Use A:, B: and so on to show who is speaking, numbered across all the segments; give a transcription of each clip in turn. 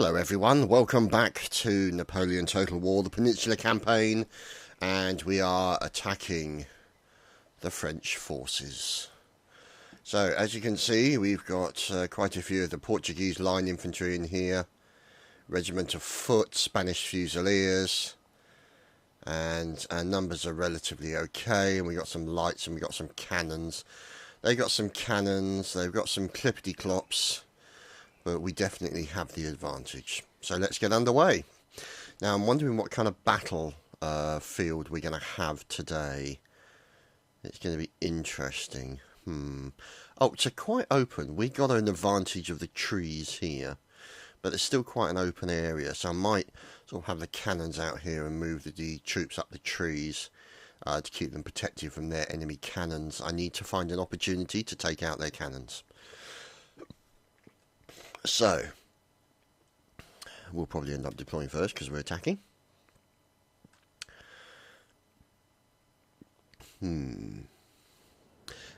A: Hello everyone, welcome back to Napoleon Total War, the Peninsula campaign, and we are attacking the French forces. So as you can see, we've got quite a few of the Portuguese line infantry in here, regiment of foot, Spanish fusiliers, and our numbers are relatively okay, and we got some lights and we got some cannons. They got some cannons, they've got some clippity-clops, but we definitely have the advantage. So let's get underway. Now I'm wondering what kind of battle field we're going to have today. It's going to be interesting. Oh, it's quite open. We got an advantage of the trees here, but it's still quite an open area. So I might sort of have the cannons out here and move the troops up the trees to keep them protected from their enemy cannons. I need to find an opportunity to take out their cannons. So, we'll probably end up deploying first because we're attacking. And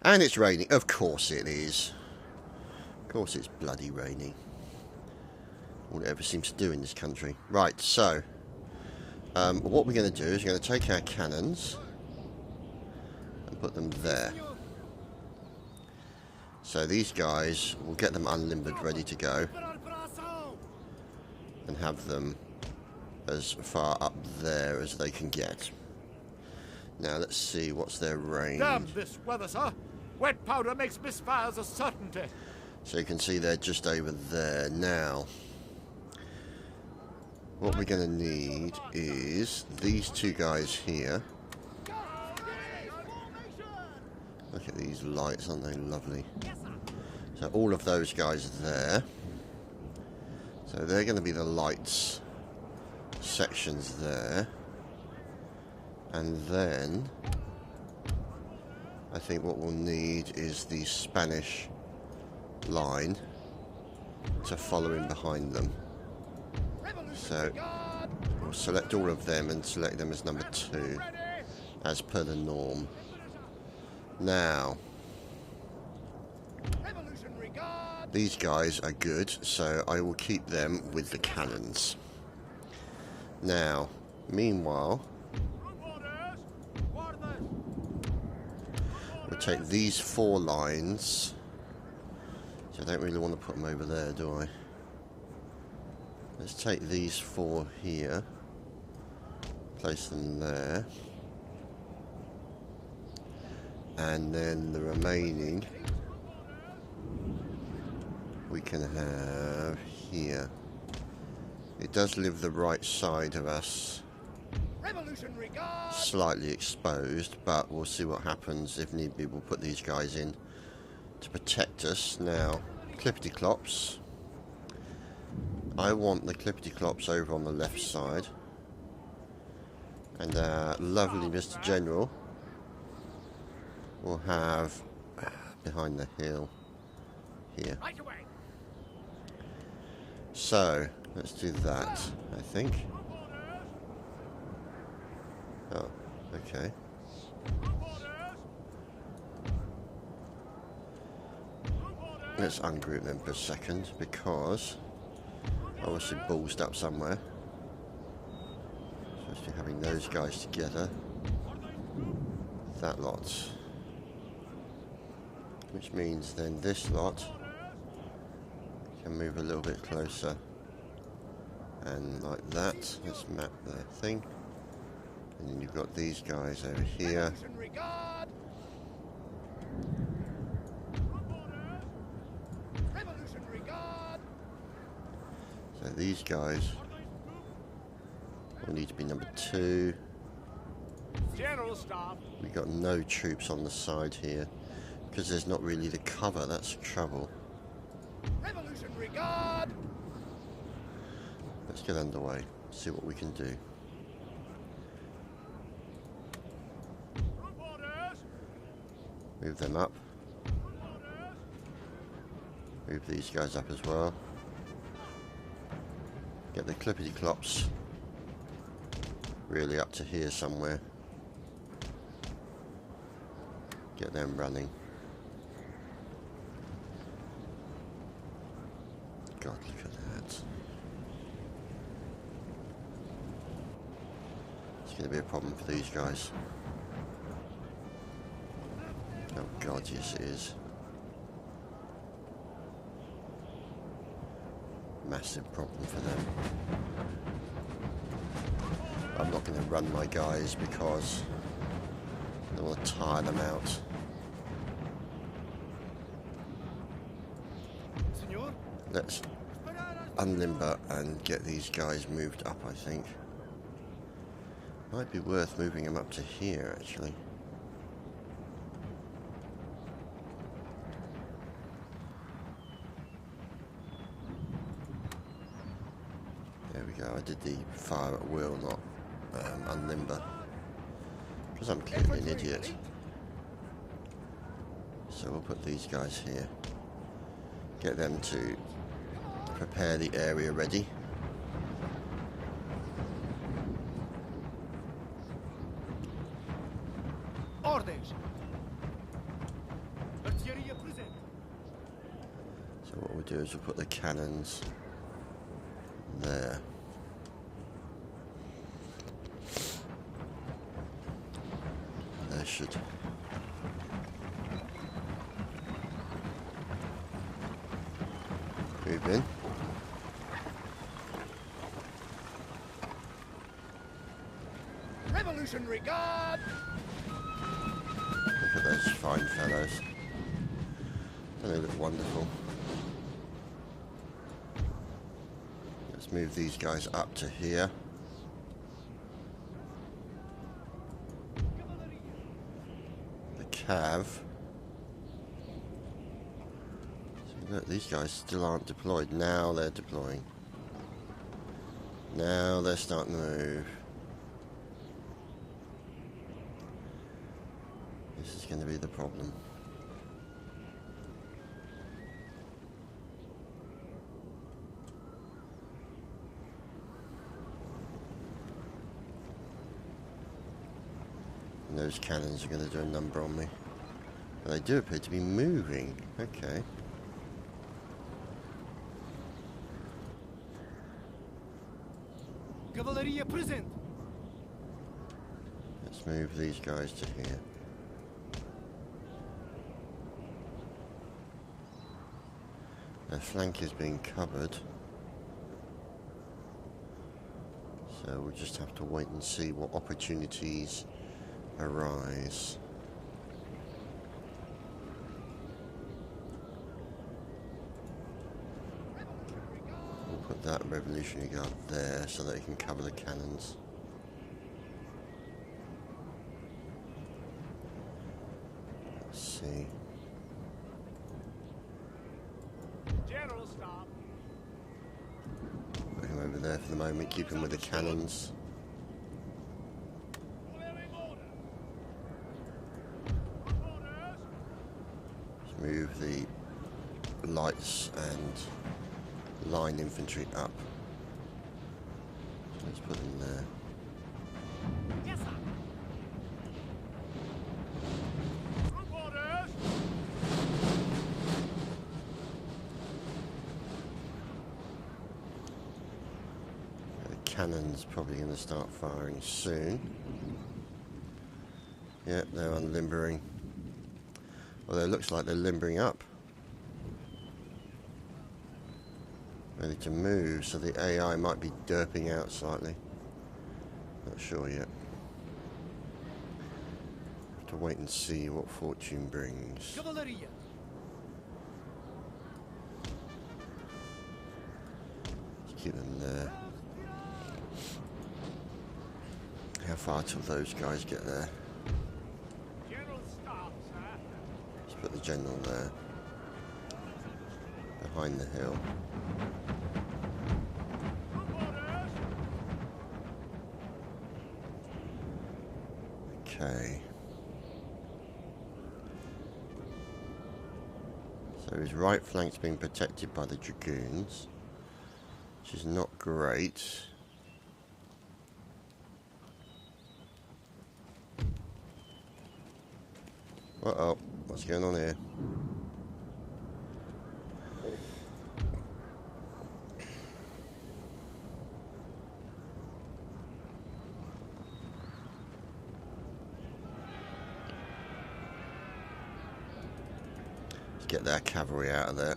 A: it's raining. Of course it is. Of course it's bloody raining. All it ever seems to do in this country. Right, so, what we're going to do is we're going to take our cannons and put them there. So these guys, we'll get them unlimbered, ready to go, and have them as far up there as they can get. Now let's see, what's their range?
B: Damn this weather, sir! Wet powder makes misfires a certainty.
A: So you can see they're just over there. Now, what we're going to need is these two guys here. Look at these lights, aren't they lovely? So all of those guys there. So they're going to be the lights sections there. And then I think what we'll need is the Spanish line to follow in behind them. So we'll select all of them and select them as number 2 as per the norm. Now, these guys are good, so I will keep them with the cannons. Now, meanwhile, we'll take these 4 lines. So I don't really want to put them over there, do I? Let's take these 4 here, place them there. And then the remaining we can have here. It does leave the right side of us slightly exposed, but we'll see what happens. If need be, we'll put these guys in to protect us. Now, clippity-clops. I want the clippity-clops over on the left side. And lovely Mr. General we'll have behind the hill here. So, let's do that, I think. Oh, okay. Let's ungroup them for a second, because obviously ballsed up somewhere. Especially having those guys together. That lot. Which means then this lot can move a little bit closer. And like that, let's map the thing. And then you've got these guys over here. So these guys will need to be number 2. We've got no troops on the side here, because there's not really the cover. That's the trouble.
B: Revolutionary Guard!
A: Let's get underway, see what we can do. Move them up. Move these guys up as well. Get the clippity-clops really up to here somewhere. Get them running. God, look at that. It's going to be a problem for these guys. Oh god, yes it is. Massive problem for them. I'm not going to run my guys because I want to tire them out. Let's unlimber and get these guys moved up, I think. Might be worth moving them up to here, actually. There we go, I did the fire at will, not unlimber. Because I'm clearly an idiot. So we'll put these guys here. Get them to prepare the area ready.
B: Orders.
A: So what we'll do is we'll put the cannons there. They should move in.
B: Revolutionary Guard!
A: Look at those fine fellows. Don't they look wonderful? Let's move these guys up to here. The cav. So look, these guys still aren't deployed. Now they're deploying. Now they're starting to move. This is going to be the problem. And those cannons are going to do a number on me. But they do appear to be moving. Okay.
B: Cavalry present.
A: Let's move these guys to here. Their flank is being covered. So we'll just have to wait and see what opportunities arise. We'll put that Revolutionary Guard there so that it can cover the cannons. Let's see.
B: General Staff.
A: Put him over there for the moment, keep him with the cannons. Let's move the lights and line infantry up. So let's put them there.
B: Yes, sir. Troop orders.
A: The cannon's probably going to start firing soon. Yep, they're unlimbering. Although it looks like they're limbering up. Ready to move, so the AI might be derping out slightly. Not sure yet. Have to wait and see what fortune brings.
B: Cavalry.
A: Let's keep them there. How far till those guys get there?
B: General Staff, sir.
A: Let's put the general there. Behind the hill.
B: Troop orders.
A: Okay. So his right flank's being protected by the dragoons, which is not great. Uh-oh, what's going on here? get their cavalry out of there.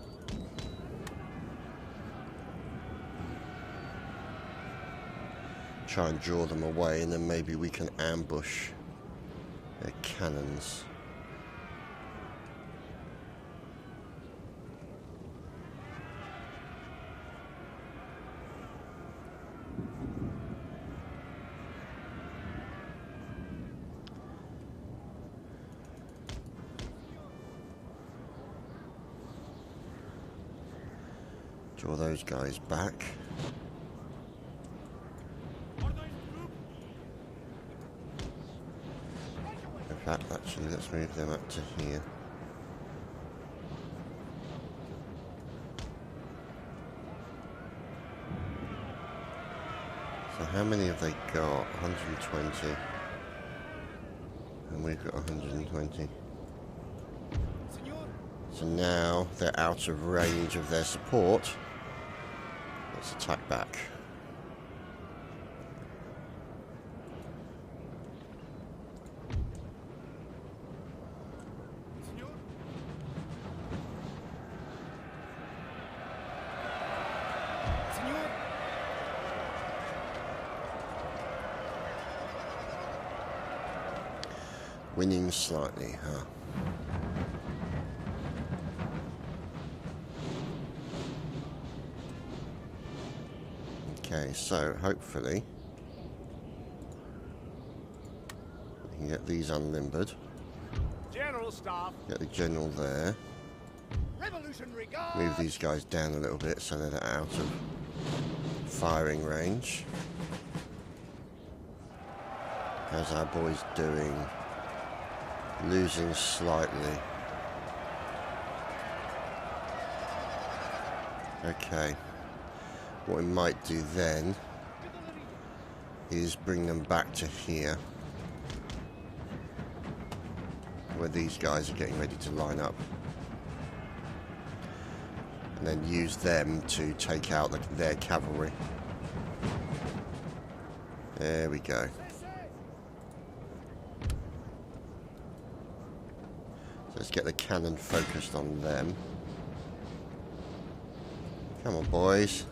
A: Try and draw them away, and then maybe we can ambush their cannons. Draw those guys back. In fact, actually, let's move them up to here. So how many have they got? 120. And we've got 120. So now they're out of range of their support. Let's attack back. Winning slightly, huh? Okay, so hopefully we can get these unlimbered.
B: General Staff.
A: Get the general there.
B: Revolutionary Guard.
A: Move these guys down a little bit so they're out of firing range. How's our boys doing? Losing slightly. Okay. What we might do then is bring them back to here, where these guys are getting ready to line up, and then use them to take out their cavalry. There we go. So let's get the cannon focused on them. Come on, boys.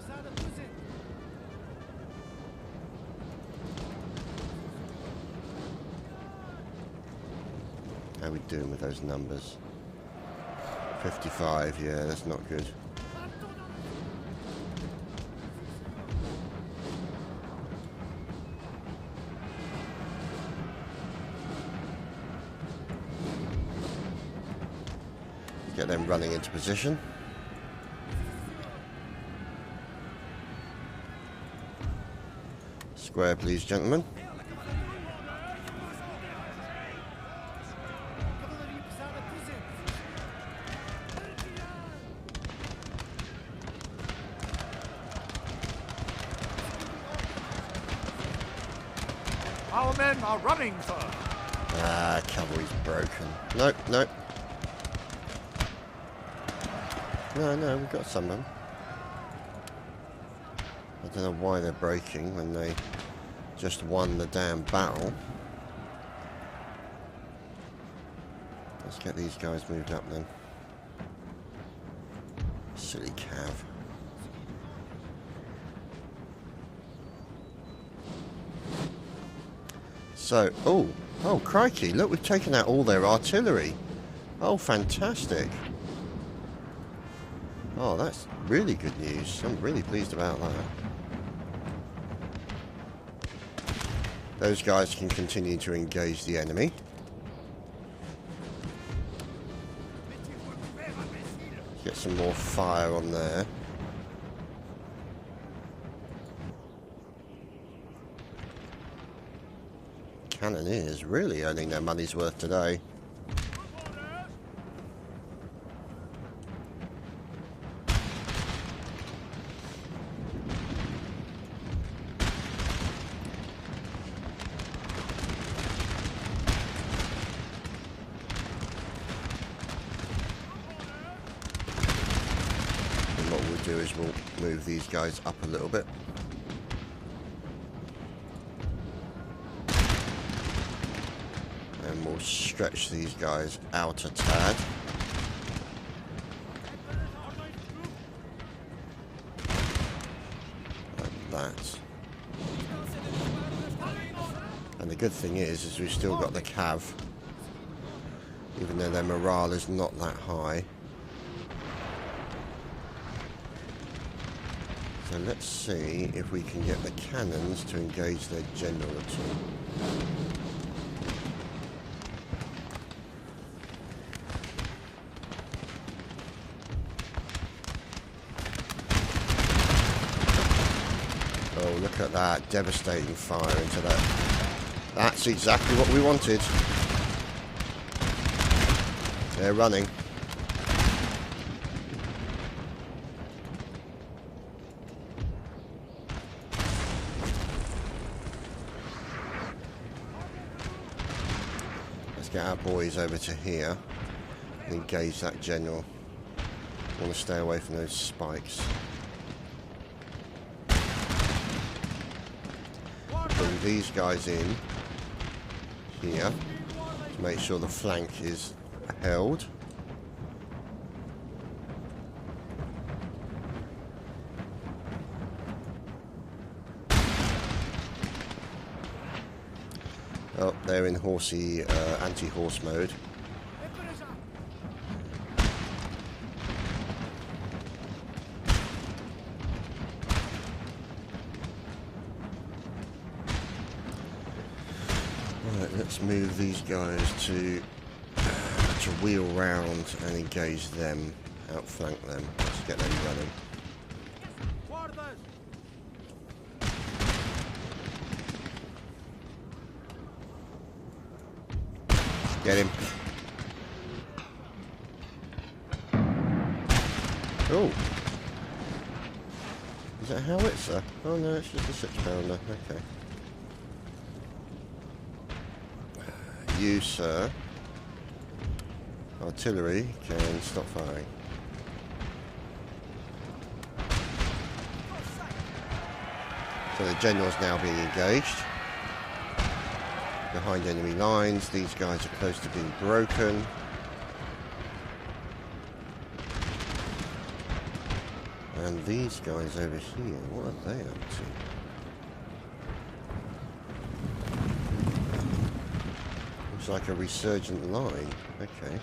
A: How are we doing with those numbers? 55, yeah, that's not good. Get them running into position. Square, please, gentlemen.
B: Our men are running, sir.
A: Ah, cavalry's broken. Nope, nope. No, we've got some of them. I don't know why they're breaking when they just won the damn battle. Let's get these guys moved up then. Silly cav. So, oh crikey, look, we've taken out all their artillery. Oh, fantastic. Oh, that's really good news. I'm really pleased about that. Those guys can continue to engage the enemy. Get some more fire on there. Cannoneers really earning their money's worth today. And what we'll do is we'll move these guys up a little bit. And we'll stretch these guys out a tad. good thing is we've still got the cav, even though their morale is not that high. So let's see if we can get the cannons to engage their general at all. Oh, look at that devastating fire into that. That's exactly what we wanted. They're running. Get our boys over to here and engage that general. Want to stay away from those spikes. Bring these guys in here to make sure the flank is held. Oh, they're in horsey, anti-horse mode. Right, let's move these guys to wheel round and engage them, outflank them. Let's get them running. Get him. Oh. Is that a howitzer? Oh no, it's just a 6-pounder. Okay. You, sir. Artillery can stop firing. So the general's now being engaged. Behind enemy lines, these guys are close to being broken. And these guys over here, what are they up to? Looks like a resurgent line. Okay.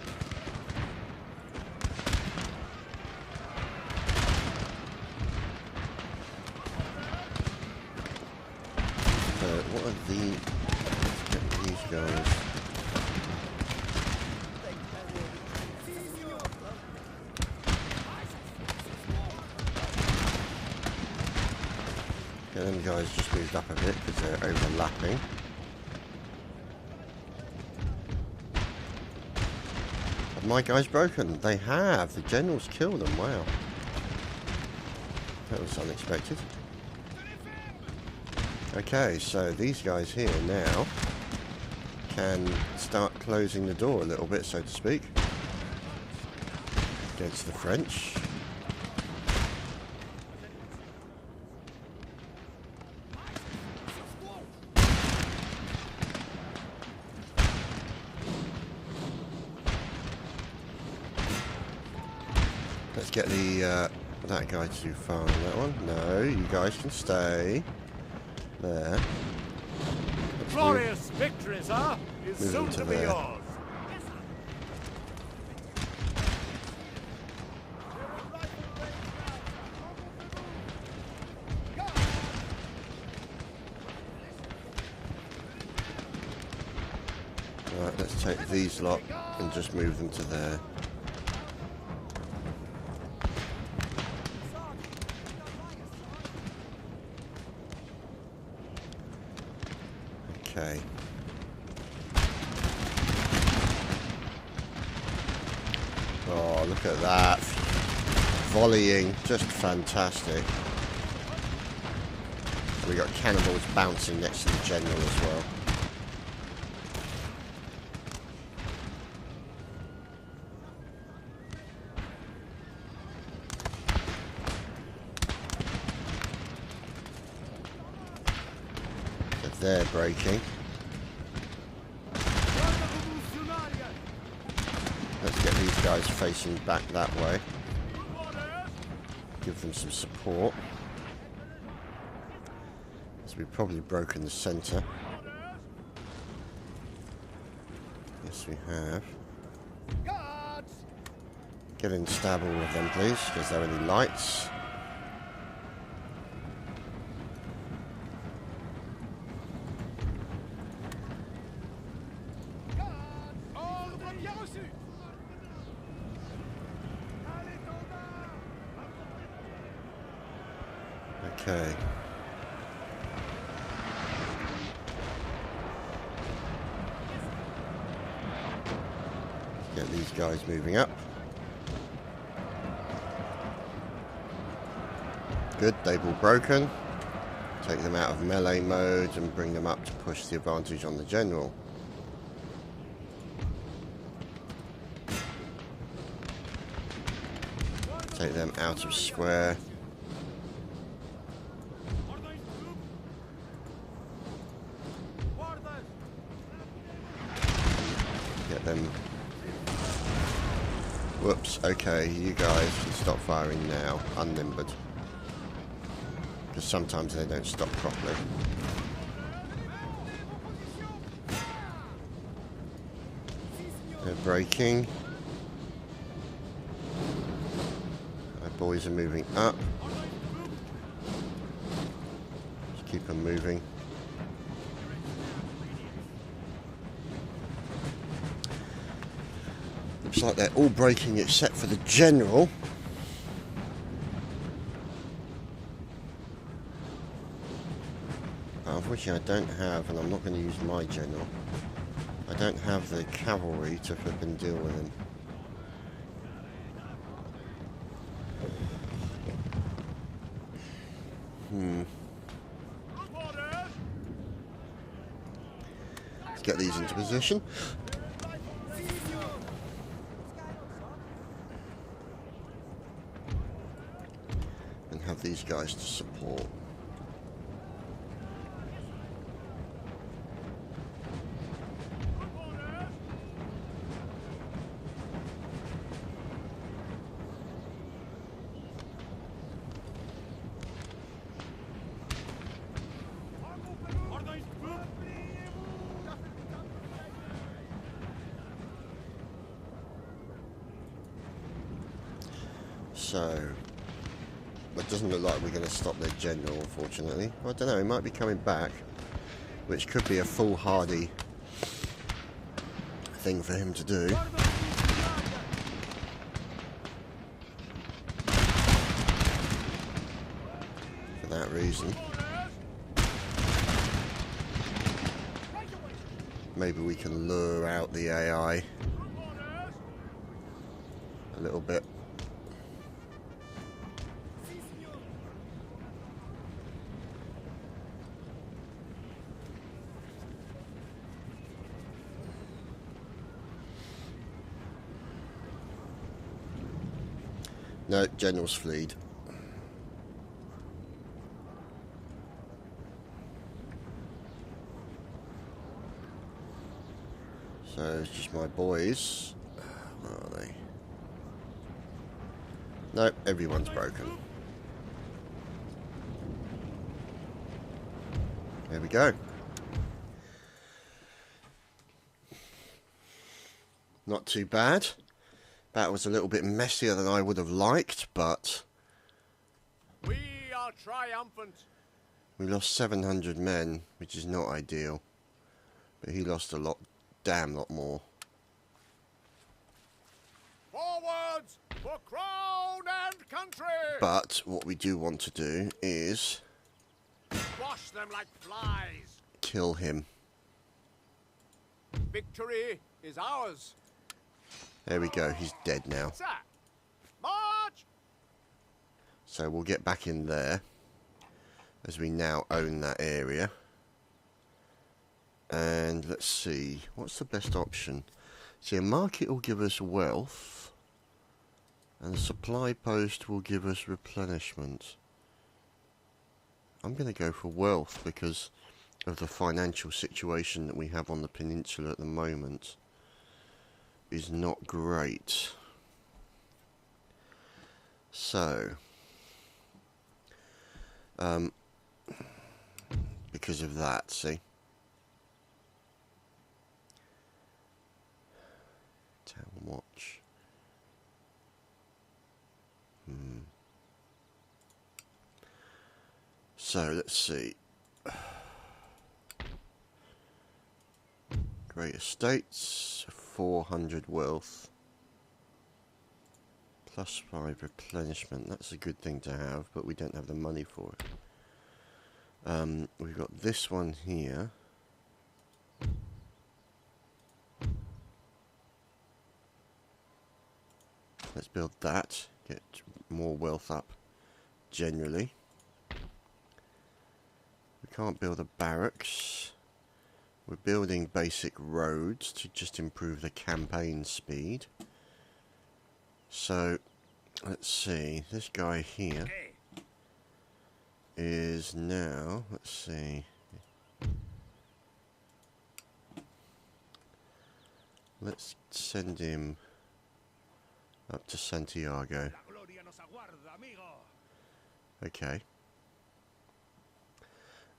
A: So what are the... These guys. Okay, them guys just moved up a bit because they're overlapping. Have my guys broken? They have. The general's killed them. Wow. That was unexpected. Okay, so these guys here now can start closing the door a little bit, so to speak, against the French. Let's get the that guy too far on that one. No, you guys can stay there.
B: Glorious victory, sir, is soon to be yours.
A: Right, let's take these lot and just move them to there. Okay. Oh, look at that. Volleying. Just fantastic. We got cannonballs bouncing next to the general as well. So they're breaking. Let's get these guys facing back that way. Give them some support. So we've probably broken the centre. we have.
B: Guards!
A: Get in, stab all of them, please. Is there any lights?
B: Ordre bien reçu!
A: Okay. Get these guys moving up. Good, they've all broken. Take them out of melee mode and bring them up to push the advantage on the general. Take them out of square. Get them. Whoops, okay, you guys can stop firing now, unlimbered. Because sometimes they don't stop properly. They're breaking. My boys are moving up. Just keep them moving. Looks like they're all breaking except for the general. But unfortunately I don't have, and I'm not going to use my general, I don't have the cavalry to flipping deal with him. Let's get these into position. And have these guys to support. So, it doesn't look like we're going to stop their general, unfortunately. I don't know, he might be coming back, which could be a foolhardy thing for him to do. For that reason. Maybe we can lure out the AI a little bit. No, general's fleed. So it's just my boys. Where are they? No, everyone's broken. There we go. Not too bad. That was a little bit messier than I would have liked, but
B: We are triumphant.
A: we lost 700 men, which is not ideal. But he lost a lot, damn lot more.
B: Forwards for crown and country.
A: But what we do want to do is
B: Squash them like flies.
A: kill him.
B: Victory is ours.
A: There we go, he's dead now.
B: Sir, march.
A: So we'll get back in there, as we now own that area. And let's see, what's the best option? See, a market will give us wealth, and a supply post will give us replenishment. I'm going to go for wealth because of the financial situation that we have on the peninsula at the moment is not great. So, because of that, see. watch. So let's see. Great estates, 400 wealth, plus 5 replenishment. That's a good thing to have, but we don't have the money for it. We've got this one here. Let's build that, get more wealth up generally. We can't build a barracks. We're building basic roads to just improve the campaign speed. So, let's see, this guy here is now, let's see, let's send him up to Santiago. Okay.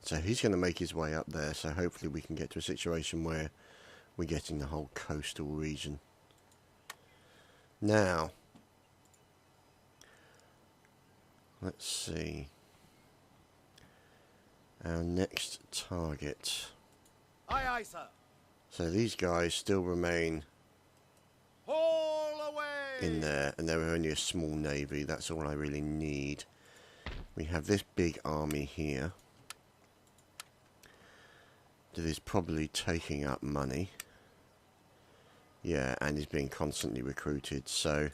A: So he's going to make his way up there, so hopefully we can get to a situation where we're getting the whole coastal region. Now, let's see. Our next target.
B: Aye, aye, sir.
A: So these guys still remain
B: Haul away!
A: in there, and they're only a small navy. That's all I really need. We have this big army here that is probably taking up money. Yeah, and is being constantly recruited, so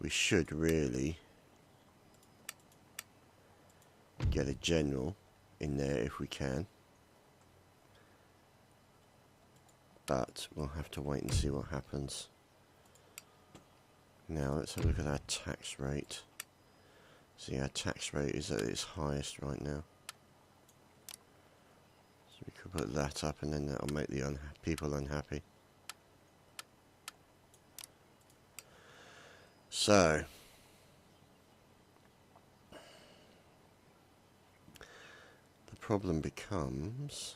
A: we should really get a general in there if we can. But we'll have to wait and see what happens. Now let's have a look at our tax rate. See, our tax rate is at its highest right now. So we could put that up, and then that'll make the people unhappy. So the problem becomes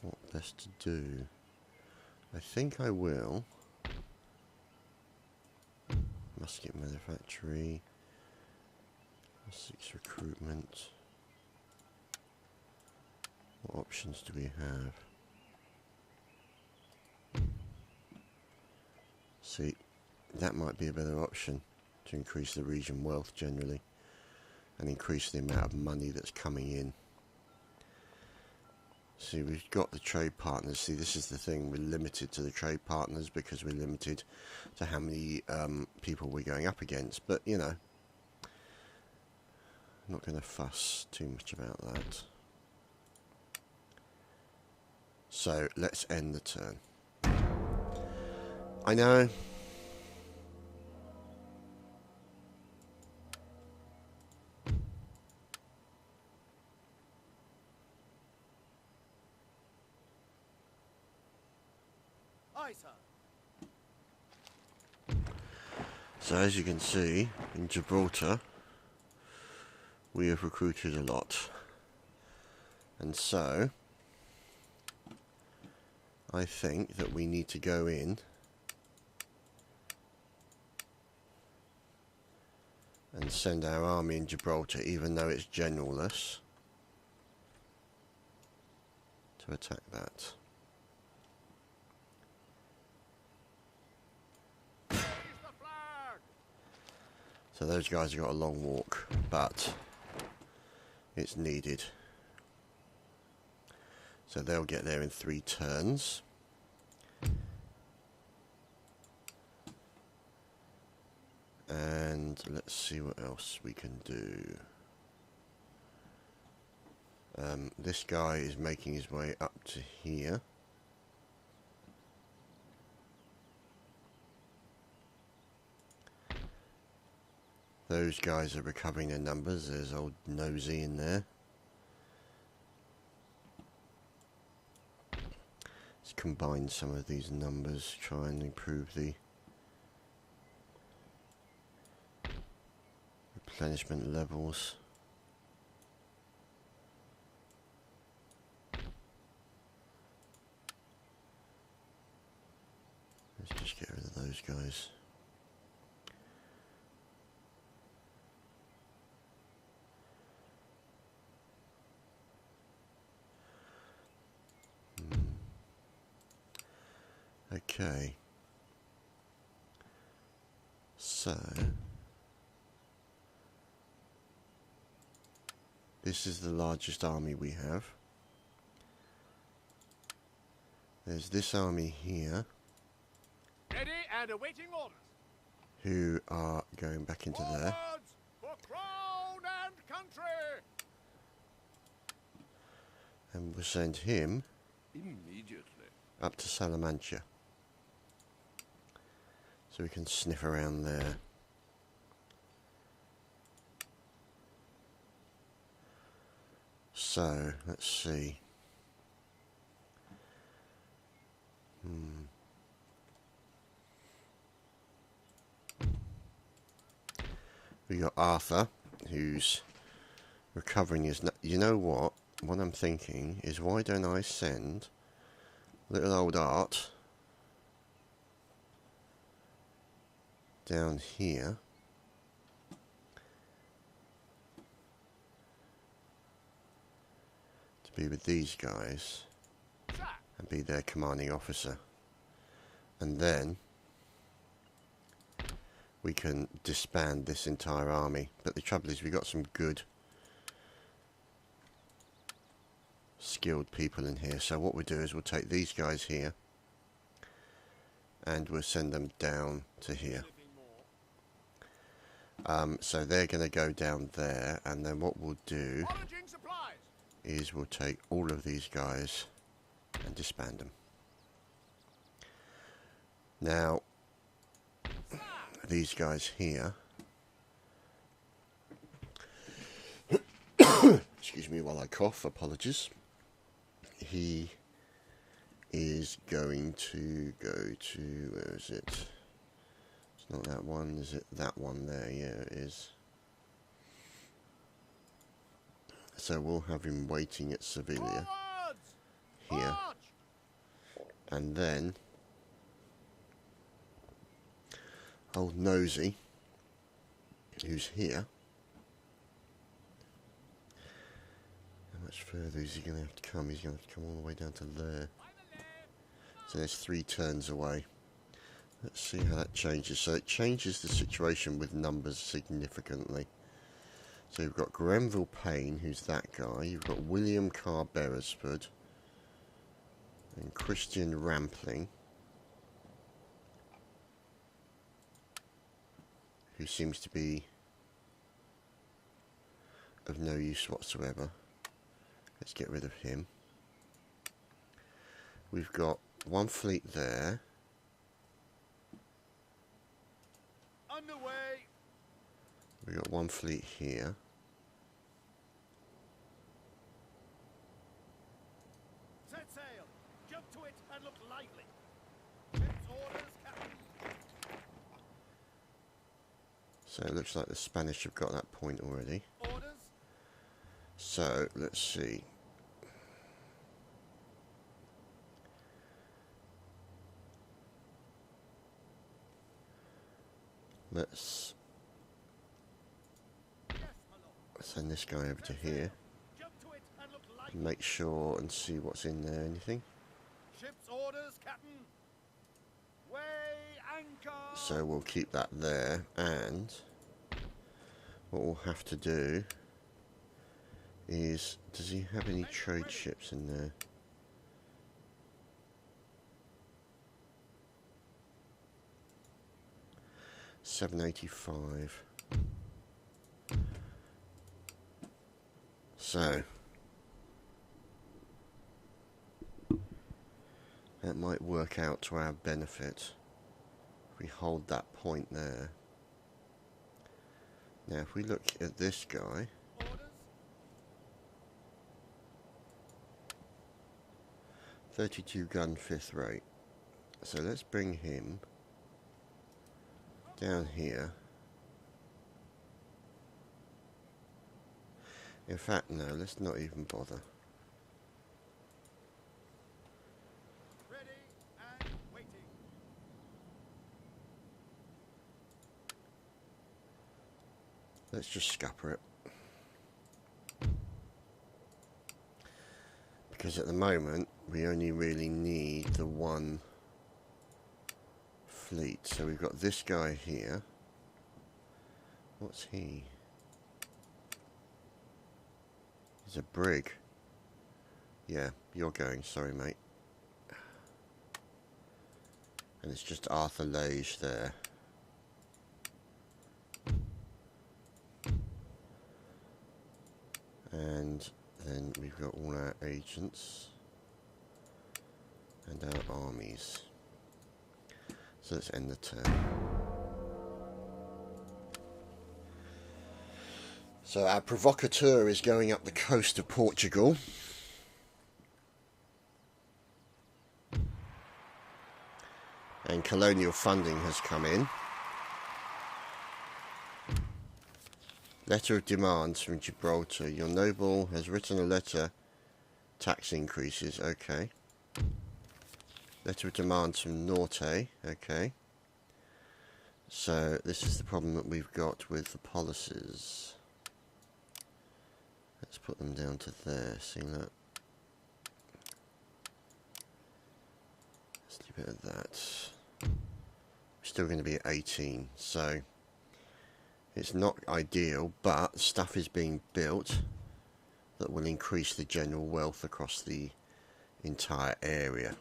A: what best to do. I think I will. Musket manufactory, 6 recruitment. What options do we have? See, that might be a better option to increase the region wealth generally and increase the amount of money that's coming in. See, we've got the trade partners. See, this is the thing, we're limited to the trade partners because we're limited to how many people we're going up against. But, you know, I'm not going to fuss too much about that. So, let's end the turn. I know.
B: Aye, sir.
A: So as you can see, in Gibraltar, we have recruited a lot. And so, I think that we need to go in and send our army in Gibraltar, even though it's generalless, to attack that. So those guys have got a long walk, but it's needed. So they'll get there in 3 turns. And let's see what else we can do. This guy is making his way up to here. Those guys are recovering their numbers. There's old Nosy in there. Let's combine some of these numbers, try and improve the replenishment levels. Let's just get rid of those guys. Okay. So this is the largest army we have. There's this army here.
B: Ready and awaiting orders.
A: Who are going back into there.
B: Forwards for crown and country.
A: And we'll send him
B: Immediately.
A: up to Salamanca. So we can sniff around there. So, let's see. We got Arthur, who's recovering his... You know what? What I'm thinking is, why don't I send little old Art down here to be with these guys and be their commanding officer, and then we can disband this entire army. But the trouble is, we've got some good skilled people in here, so what we'll do is we'll take these guys here and we'll send them down to here. So they're going to go down there, and then what we'll do is we'll take all of these guys and disband them. Now, these guys here, excuse me while I cough, apologies. He is going to go to, where is it? It's not that one, is it? That one there, yeah, it is. So we'll have him waiting at Sevilla here. And then old Nosy, who's here. How much further is he going to have to come? He's going to have to come all the way down to there. So there's 3 turns away. Let's see how that changes. So it changes the situation with numbers significantly. So you've got Grenville Payne, who's that guy. You've got William Carr Beresford and Christian Rampling, who seems to be of no use whatsoever. Let's get rid of him. We've got one fleet there.
B: Underway.
A: We've got one fleet here.
B: Set sail. Jump to it and look lively. Ship's orders, Captain.
A: So it looks like the Spanish have got that point already.
B: Orders.
A: So let's see. Let's send this guy over to here.
B: Jump to it and look lively.
A: Make sure and see what's in there. Anything?
B: Ship's orders, Captain. Weigh anchor.
A: So we'll keep that there, and what we'll have to do is, does he have any trade ships in there? $785. So that might work out to our benefit if we hold that point there. Now if we look at this guy,
B: Orders.
A: 32 gun 5th rate. So let's bring him down here. In fact, no, let's not even bother.
B: Ready and waiting.
A: Let's just scupper it. Because at the moment, we only really need the one fleet. So we've got this guy here. What's he? He's a brig. Yeah, you're going. Sorry, mate. And it's just Arthur Lage there. And then we've got all our agents and our armies. So let's end the turn. So our provocateur is going up the coast of Portugal. And colonial funding has come in. Letter of demands from Gibraltar. Your noble has written a letter. Tax increases. Okay. Letter of demands from Norte. Okay. So this is the problem that we've got with the policies. Let's put them down to there. See that? Let's leave it at that. We're still going to be at 18. So it's not ideal, but stuff is being built that will increase the general wealth across the entire area.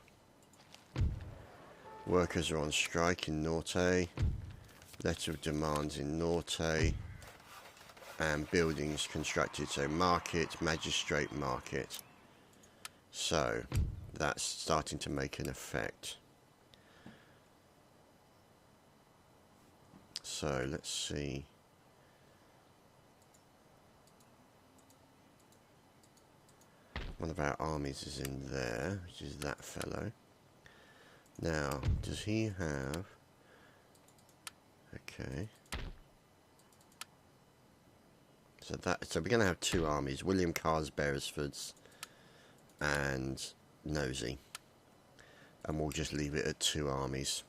A: Workers are on strike in Norte. Letter of demands in Norte. And buildings constructed. So market, magistrate market. So that's starting to make an effect. So let's see. One of our armies is in there, which is that fellow. Now, does he have... Okay. So we're going to have two armies, William Carr's Beresford's and Nosy. And we'll just leave it at two armies.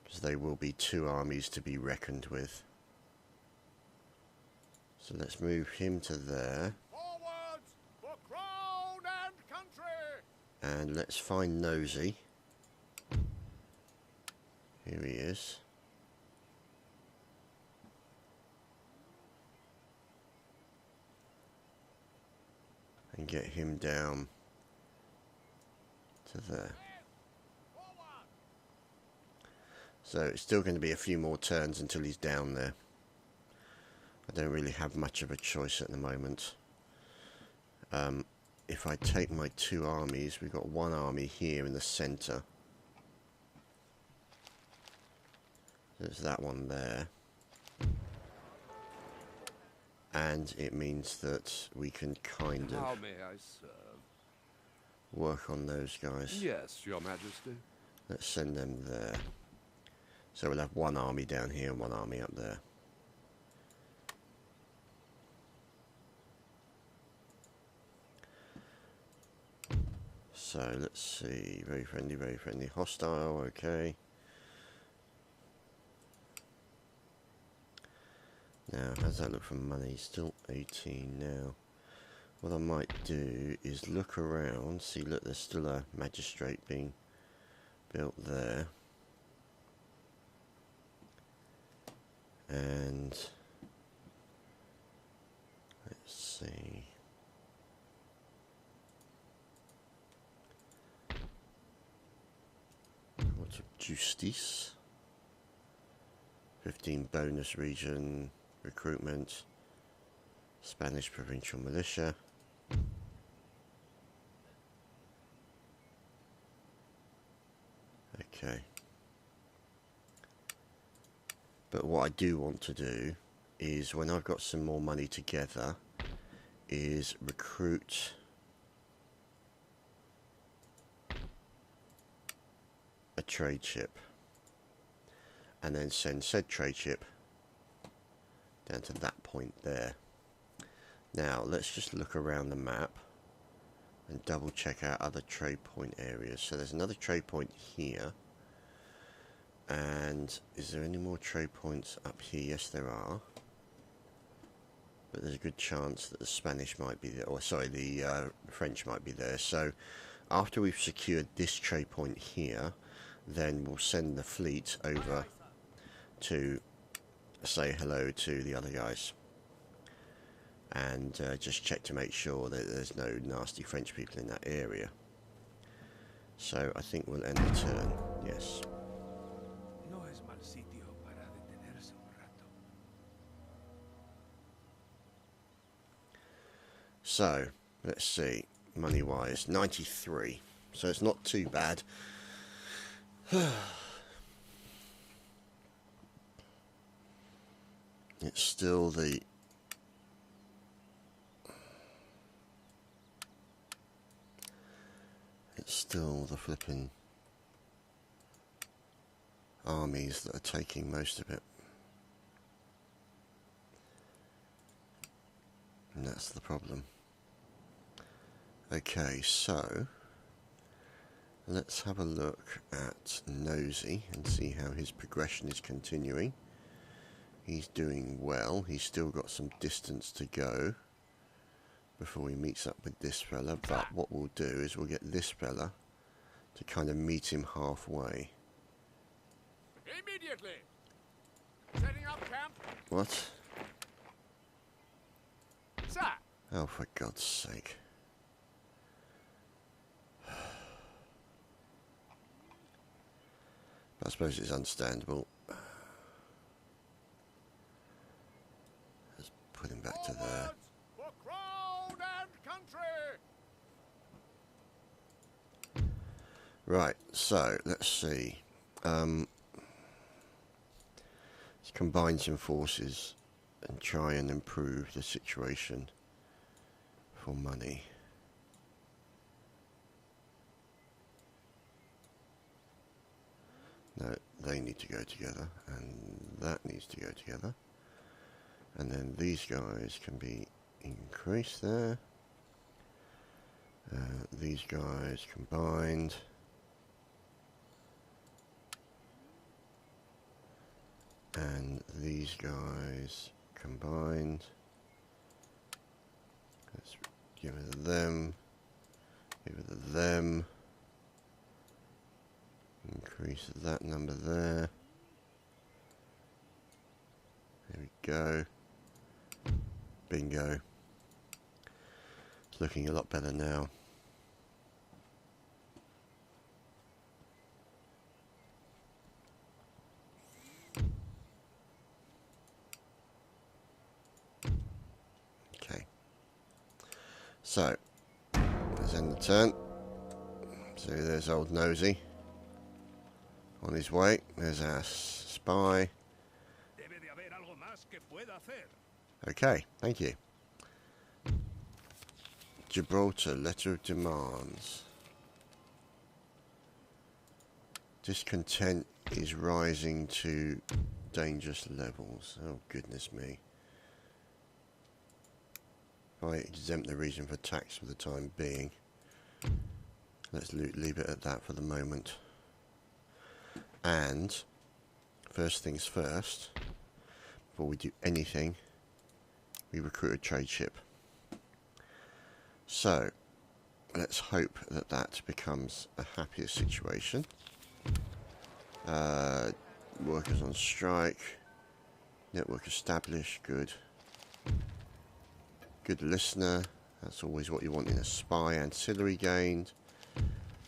A: Because they will be two armies to be reckoned with. So let's move him to there. And let's find Nosy. Here he is. And get him down to there. So it's still going to be a few more turns until he's down there. I don't really have much of a choice at the moment. If I take my two armies, we've got one army here in the centre. There's that one there. And it means that we can kind of...
C: How may I serve?
A: Work on those guys.
C: Yes, Your Majesty.
A: Let's send them there. So we'll have one army down here and one army up there. So let's see, very friendly, hostile, okay. Now, how's that look for money? Still 18 now. What I might do is look around, see, look, there's still a magistrate being built there. And let's see. Court of Justice. 15 bonus region recruitment. Spanish provincial militia. Okay. But what I do want to do is, when I've got some more money together, is recruit a trade ship. And then send said trade ship down to that point there. Now, let's just look around the map and double check out other trade point areas. So there's another trade point here. And is there any more trade points up here? Yes, there are. But there's a good chance that the Spanish might be there, or sorry, the French might be there. So after we've secured this trade point here, then we'll send the fleet over to say hello to the other guys. And just check to make sure that there's no nasty French people in that area. So I think we'll end the turn, yes.
B: No es mal sitio para detenerse un rato.
A: So, let's see, money-wise, 93. So it's not too bad. It's still the... It's still the flipping armies that are taking most of it. And that's the problem. Okay, so let's have a look at Nosy and see how his progression is continuing. He's doing well. He's still got some distance to go before he meets up with this fella, but what we'll do is we'll get this fella to kind of meet him halfway.
B: Immediately. Setting up camp.
A: What?
B: Sir.
A: Oh, for God's sake. I suppose it's understandable. Let's put him back to there.
B: For crown and country.
A: Right, so let's see. Let's combine some forces and try and improve the situation for money. No, they need to go together, and that needs to go together. And then these guys can be increased there. These guys combined. And these guys combined. Let's get rid of them. Get rid of them. Increase that number there. There we go. Bingo. It's looking a lot better now. Okay. So, let's end the turn. So there's old Nosy. On his way, there's our spy.
B: Debe de haber algo más que pueda hacer.
A: Okay, thank you. Gibraltar, letter of demands. Discontent is rising to dangerous levels. Oh, goodness me. If I exempt the region for tax for the time being, let's leave it at that for the moment. And, first things first, before we do anything, we recruit a trade ship. So, let's hope that that becomes a happier situation. Workers on strike. Network established, good. Good listener, that's always what you want in a spy. Ancillary gained.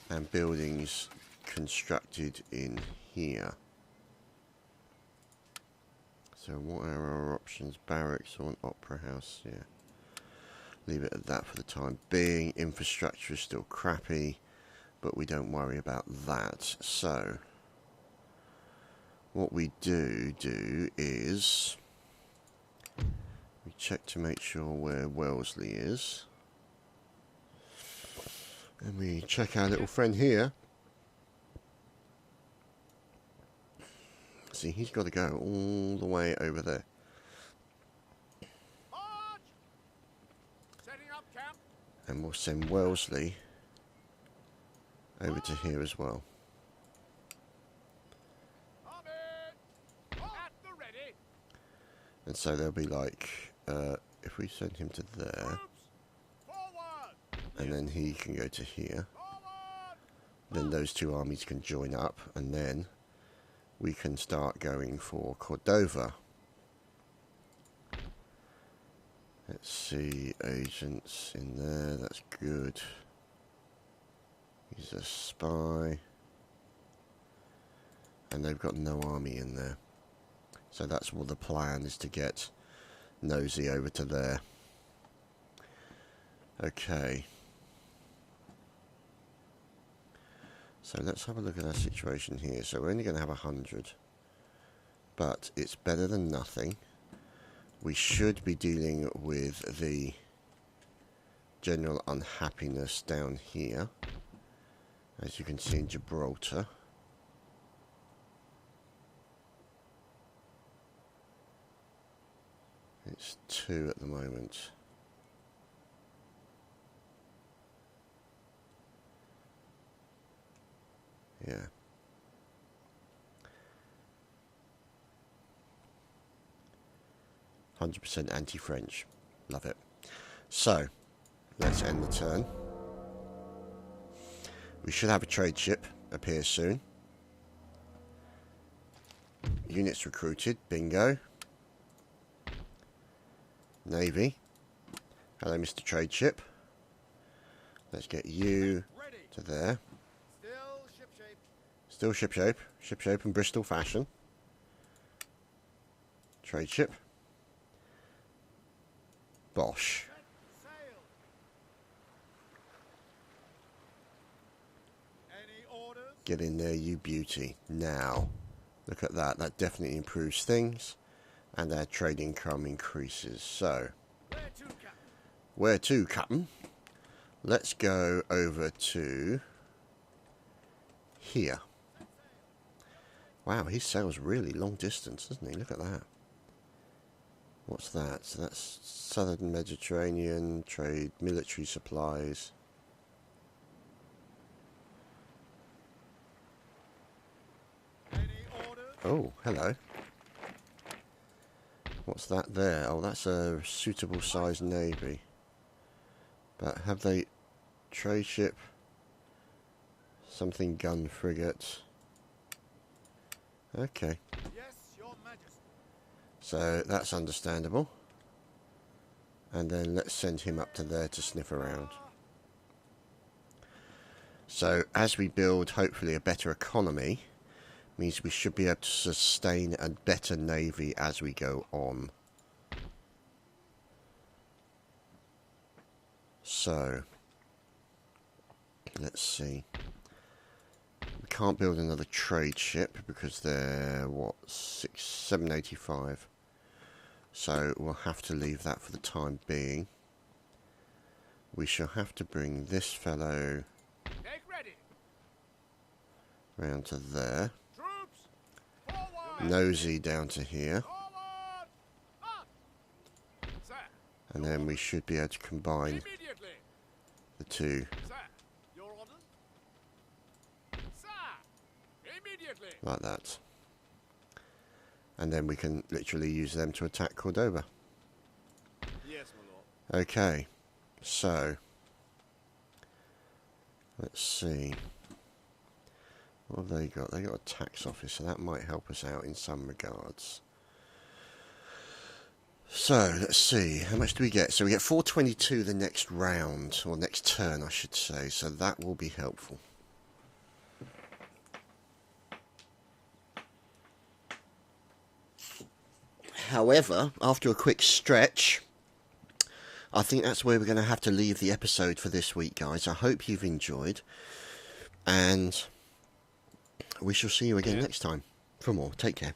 A: And buildings constructed in here. So what are our options? Barracks or an opera house? Yeah. Leave it at that for the time being. Infrastructure is still crappy, but we don't worry about that. So what we do is we check to make sure where Wellesley is. And we check our little friend here. See, he's got to go all the way over there.
B: March. Setting up camp.
A: And we'll send Wellesley over to here as well. And so they'll be like, if we send him to there, and then he can go to here, then those two armies can join up, and then we can start going for Cordova. Let's see, agents in there, that's good. He's a spy. And they've got no army in there. So that's what the plan is, to get Nosy over to there. Okay. So let's have a look at our situation here. So we're only going to have 100. But it's better than nothing. We should be dealing with the general unhappiness down here. As you can see in Gibraltar. It's 2 at the moment. Yeah. %, anti-French. Love it. So, let's end the turn. We should have a trade ship appear soon. Units recruited. Bingo. Navy. Hello, Mr. Trade Ship. Let's get you to there. Still shipshape. Shipshape in Bristol fashion. Trade ship. Bosh. Get in there, you beauty. Now, look at that. That definitely improves things. And our trade income increases. So, where to, Captain? Let's go over to here. Wow, he sails really long distance, doesn't he? Look at that. What's that? So that's southern Mediterranean trade, military supplies. Oh, hello. What's that there? Oh, that's a suitable sized navy. But have they... Trade ship? Something gun frigate. Okay.
B: Yes, Your Majesty.
A: So that's understandable. And then let's send him up to there to sniff around. So as we build hopefully a better economy, means we should be able to sustain a better navy as we go on. So let's see. We can't build another trade ship because they're what, 785. So we'll have to leave that for the time being. We shall have to bring this fellow round to there. Nosy down to here. And then we should be able to combine the two. Like that. And then we can literally use them to attack Cordova.
B: Yes, my lord.
A: Okay. So, let's see. What have they got? They got a tax office, so that might help us out in some regards. So, let's see. How much do we get? So we get 422 the next round, or next turn, I should say. So that will be helpful. However, after a quick stretch, I think that's where we're going to have to leave the episode for this week, guys. I hope you've enjoyed. And we shall see you again next time for more. Take care.